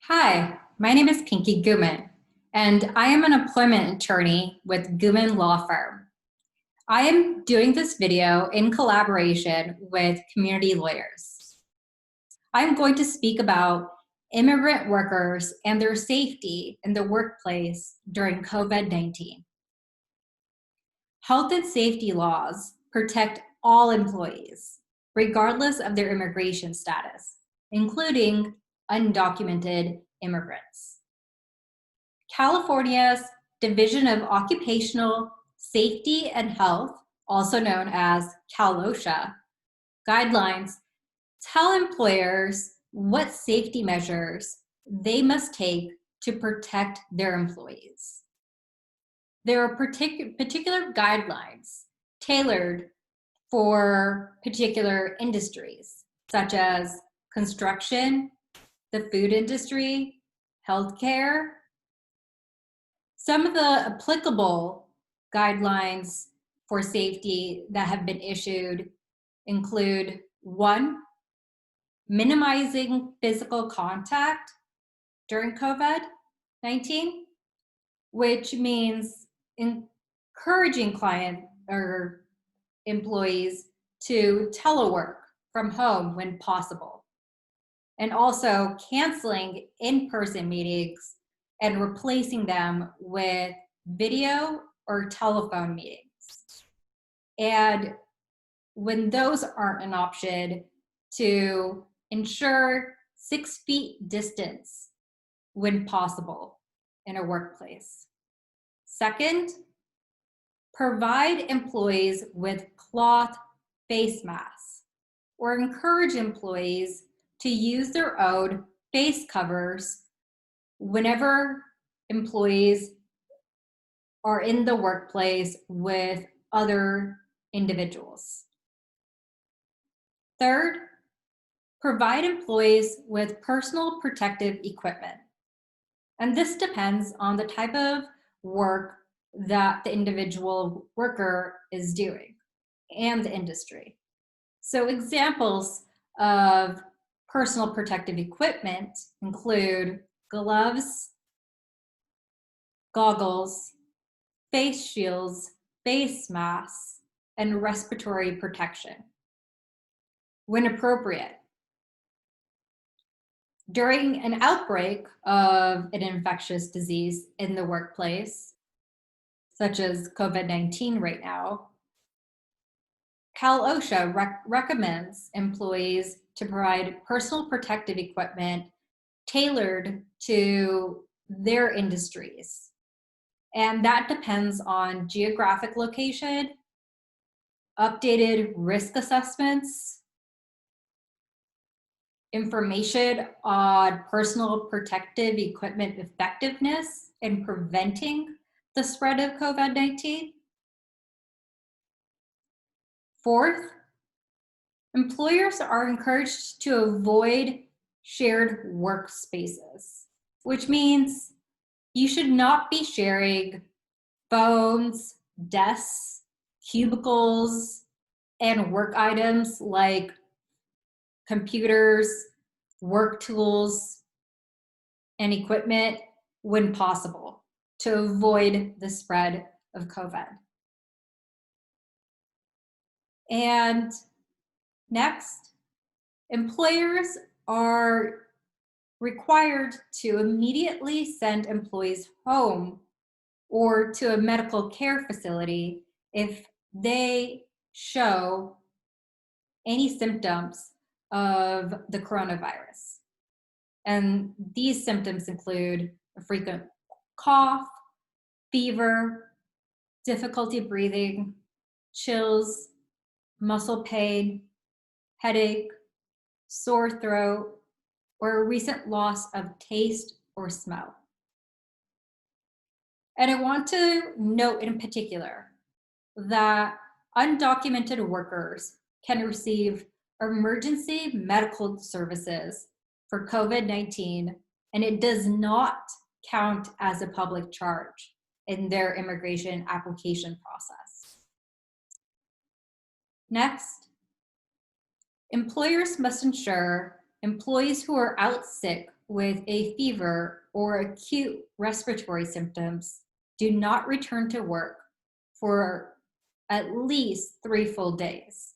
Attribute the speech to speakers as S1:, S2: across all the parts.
S1: Hi, my name is Pinky Ghuman, and I am an employment attorney with Ghuman Law Firm. I am doing this video in collaboration with community lawyers. I'm going to speak about immigrant workers and their safety in the workplace during COVID-19. Health and safety laws protect all employees, regardless of their immigration status, including undocumented immigrants. California's Division of Occupational Safety and Health, also known as Cal-OSHA, guidelines tell employers what safety measures they must take to protect their employees. There are particular guidelines tailored for particular industries, such as construction, the food industry, healthcare. Some of the applicable guidelines for safety that have been issued include 1, minimizing physical contact during COVID-19, which means encouraging client or employees to telework from home when possible, and also canceling in-person meetings and replacing them with video or telephone meetings. And when those aren't an option, to ensure 6 feet distance when possible in a workplace. Second, provide employees with cloth face masks or encourage employees to use their own face covers whenever employees are in the workplace with other individuals. Third, provide employees with personal protective equipment. And this depends on the type of work that the individual worker is doing and the industry. So examples of personal protective equipment include gloves, goggles, face shields, face masks, and respiratory protection when appropriate. During an outbreak of an infectious disease in the workplace, such as COVID-19 right now, Cal-OSHA recommends employees to provide personal protective equipment tailored to their industries. And that depends on geographic location, updated risk assessments, information on personal protective equipment effectiveness in preventing the spread of COVID-19. Fourth, employers are encouraged to avoid shared workspaces, which means you should not be sharing phones, desks, cubicles, and work items like computers, work tools, and equipment when possible to avoid the spread of COVID. And next, employers are required to immediately send employees home or to a medical care facility if they show any symptoms of the coronavirus. And these symptoms include a frequent cough, fever, difficulty breathing, chills, muscle pain, headache, sore throat, or a recent loss of taste or smell. And I want to note in particular that undocumented workers can receive emergency medical services for COVID-19, and it does not count as a public charge in their immigration application process. Next, employers must ensure employees who are out sick with a fever or acute respiratory symptoms do not return to work for at least 3 full days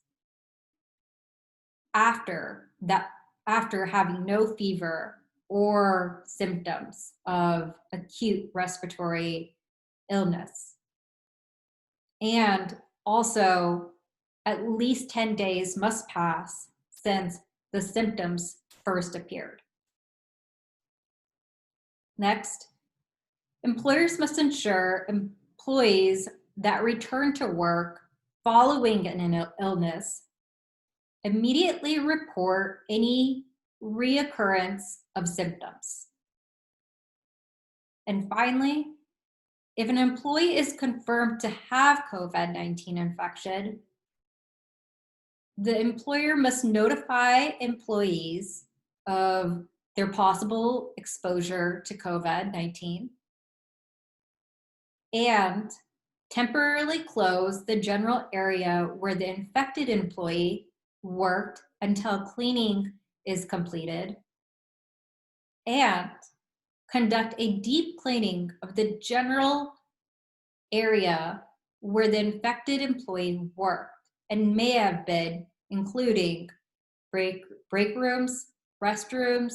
S1: after having no fever or symptoms of acute respiratory illness. And also, at least 10 days must pass since the symptoms first appeared. Next, employers must ensure employees that return to work following an illness immediately report any reoccurrence of symptoms. And finally, if an employee is confirmed to have COVID-19 infection, the employer must notify employees of their possible exposure to COVID-19 and temporarily close the general area where the infected employee worked until cleaning is completed, and conduct a deep cleaning of the general area where the infected employee worked and may have been, including break rooms, restrooms,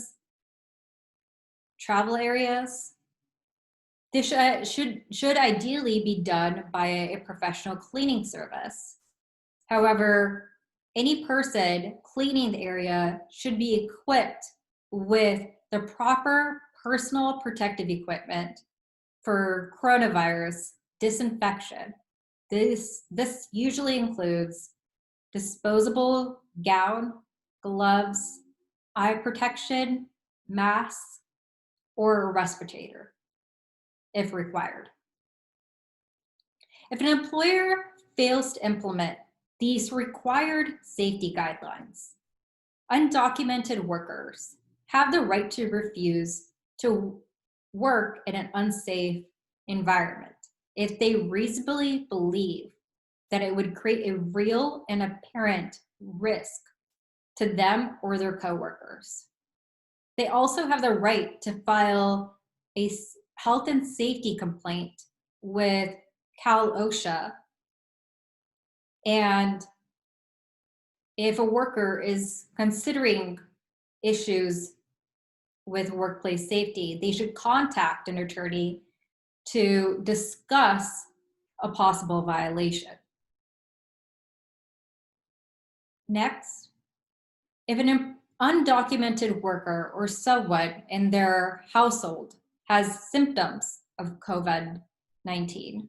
S1: travel areas. This should ideally be done by a professional cleaning service. However, any person cleaning the area should be equipped with the proper personal protective equipment for coronavirus disinfection. This usually includes disposable gown, gloves, eye protection, masks, or a respirator if required. If an employer fails to implement these required safety guidelines, undocumented workers have the right to refuse to work in an unsafe environment if they reasonably believe that it would create a real and apparent risk to them or their coworkers. They also have the right to file a health and safety complaint with Cal OSHA. And if a worker is considering issues with workplace safety, they should contact an attorney to discuss a possible violation. Next, if an undocumented worker or someone in their household has symptoms of COVID-19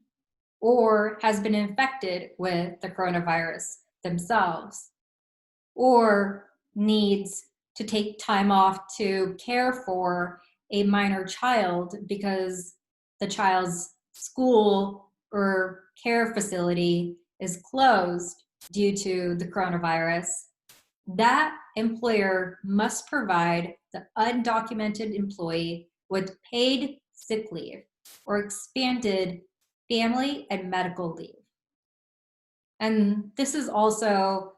S1: or has been infected with the coronavirus themselves, or needs to take time off to care for a minor child because the child's school or care facility is closed due to the coronavirus, that employer must provide the undocumented employee with paid sick leave or expanded family and medical leave. And this is also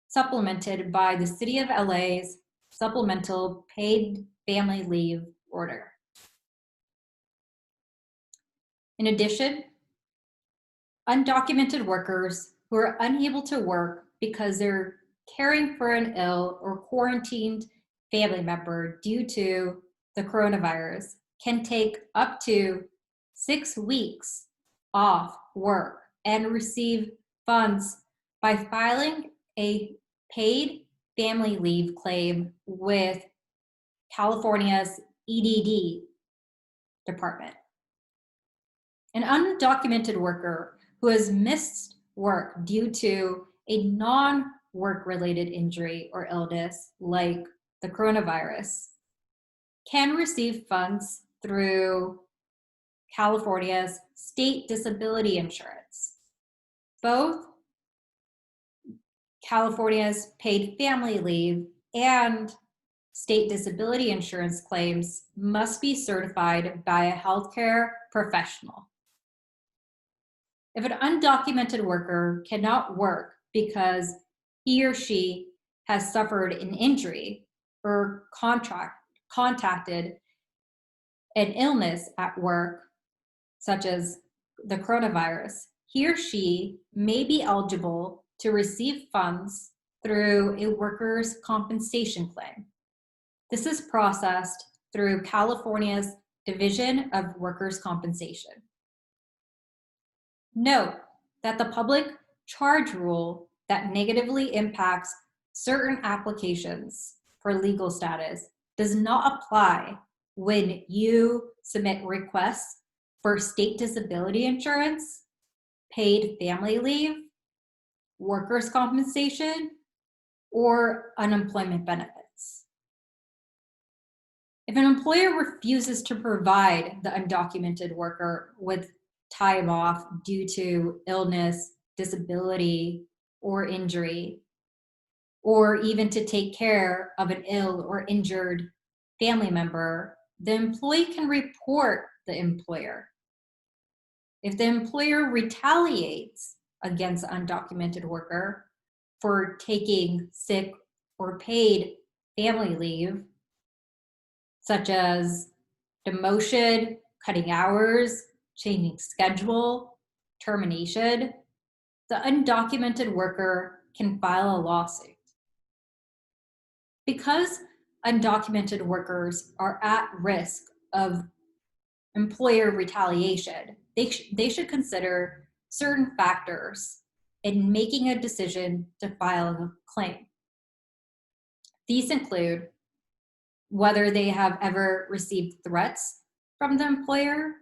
S1: supplemented by the City of LA's Supplemental Paid Family Leave Order. In addition, undocumented workers who are unable to work because they're caring for an ill or quarantined family member due to the coronavirus can take up to 6 weeks off work and receive funds by filing a paid family leave claim with California's EDD department. An undocumented worker who has missed work due to a non-work related injury or illness like the coronavirus can receive funds through California's state disability insurance. Both California's paid family leave and state disability insurance claims must be certified by a healthcare professional. If an undocumented worker cannot work because he or she has suffered an injury or contacted an illness at work, such as the coronavirus, he or she may be eligible to receive funds through a workers' compensation claim. This is processed through California's Division of Workers' Compensation. Note that the public charge rule that negatively impacts certain applications for legal status does not apply when you submit requests for state disability insurance, paid family leave, workers' compensation, or unemployment benefits. If an employer refuses to provide the undocumented worker with time off due to illness, disability, or injury, or even to take care of an ill or injured family member, the employee can report the employer. If the employer retaliates against the undocumented worker for taking sick or paid family leave, such as demotion, cutting hours, changing schedule, termination, the undocumented worker can file a lawsuit. Because undocumented workers are at risk of employer retaliation, they should consider certain factors in making a decision to file a claim. These include whether they have ever received threats from the employer,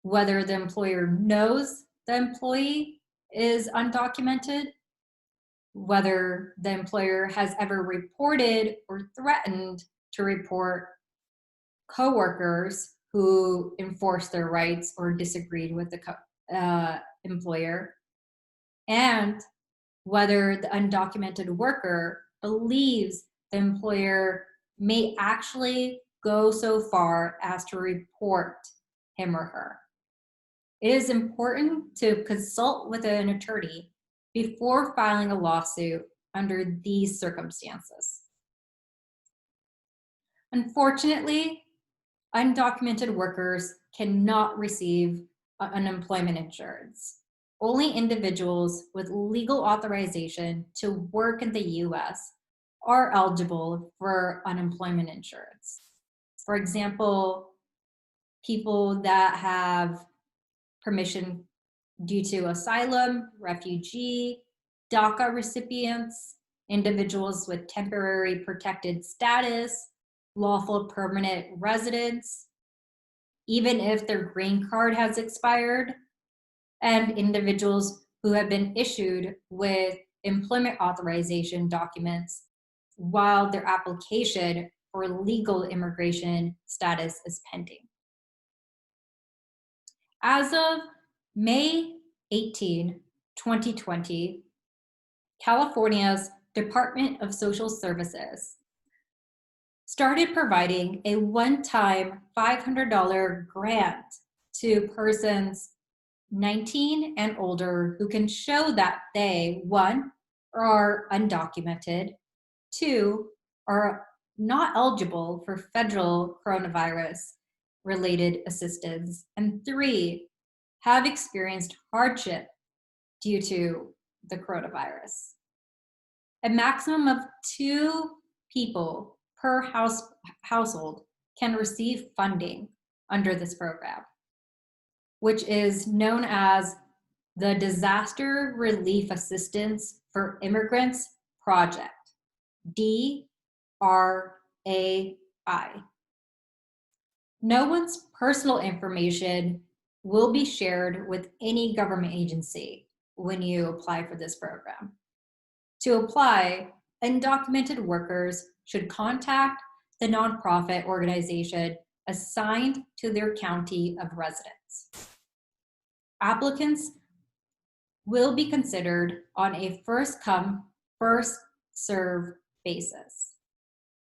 S1: whether the employer knows the employee is undocumented, whether the employer has ever reported or threatened to report coworkers who enforced their rights or disagreed with the employer, and whether the undocumented worker believes the employer may actually go so far as to report him or her. It is important to consult with an attorney before filing a lawsuit under these circumstances. Unfortunately, undocumented workers cannot receive unemployment insurance. Only individuals with legal authorization to work in the US are eligible for unemployment insurance. For example, people that have permission due to asylum, refugee, DACA recipients, individuals with temporary protected status, lawful permanent residents, even if their green card has expired, and individuals who have been issued with employment authorization documents while their application for legal immigration status is pending. As of May 18, 2020, California's Department of Social Services started providing a one-time $500 grant to persons 19 and older who can show that they, 1, are undocumented, 2, are not eligible for federal coronavirus-related assistance, and 3, have experienced hardship due to the coronavirus. A maximum of 2 people per household can receive funding under this program, which is known as the Disaster Relief Assistance for Immigrants Project, DRAI. No one's personal information will be shared with any government agency when you apply for this program. To apply, undocumented workers should contact the nonprofit organization assigned to their county of residence. Applicants will be considered on a first come, first served basis.